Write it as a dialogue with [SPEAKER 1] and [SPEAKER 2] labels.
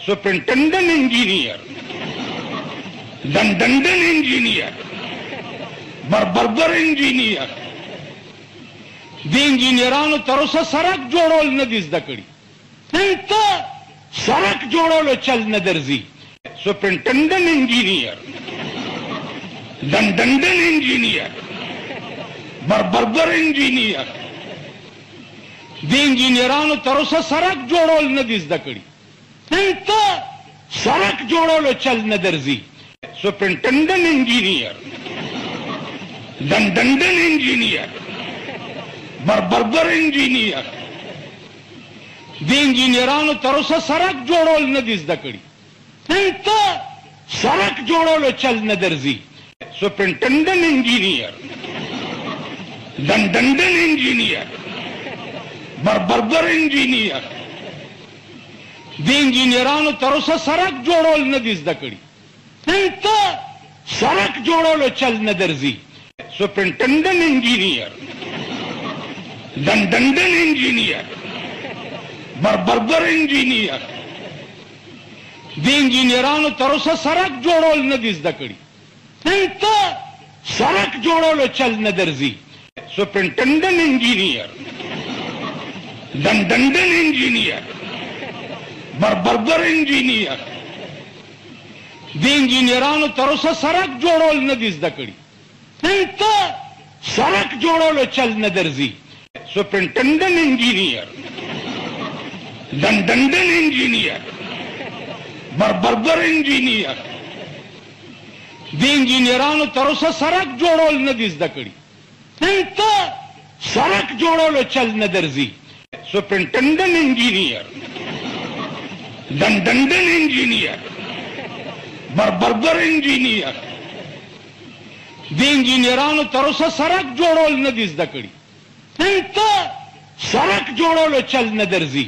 [SPEAKER 1] Superintendent engineer, दंडन इंजीनियर, बर्बर इंजीनियर د انجینیرانو تر اوسه سړک جوړول نه دي زده کړي. دلته سړک جوړولو چل نه درځي. سپرنټنډنټ انجینیر، دنډن انجینیر، بربر انجینیر د انجینیرانو تر اوسه سړک جوړول نه دي زده کړي. دلته سړک جوړولو چل نه درځي. سپرنټنډنټ انجینیر، دنډن انجینیر، بربر انجینیر د انجینیرانو تر اوسه سړک جوړول نه دي زده کړي. دلته سړک جوړولو چل نه درځي. سپرنټنډنټ انجینیر، دنډن انجینیر، بربر انجینیر د انجینیرانو تر اوسه سړک جوړول نه دي زده کړي. دلته سړک جوړولو چل نه درځي. سپرنټنډنټ انجینیر، دنډن انجینیر، بربر انجینیر د انجینیرانو تر اوسه سړک جوړول نه دي زده کړي. دلته سړک جوړولو چل نه درځي. سپرنټنډنټ انجینیر، دنډن انجینیر، بربر انجینیر د انجینیرانو تر اوسه سړک جوړول نه دي زده کړي. دلته سړک جوړولو چل نه درځي. سپرنټنډنټ انجینیر، دنډن انجینیر، بربر انجینیر د انجینیرانو تر اوسه سړک جوړول نه دي زده کړي. دلته سړک جوړولو چل نه درځي. سپرنټنډنټ انجینیر، دنډن انجینیر، بربر انجینیر د انجینیرانو تر اوسه سړک جوړول نه دي زده کړي. دلته سړک جوړولو چل نه درځي.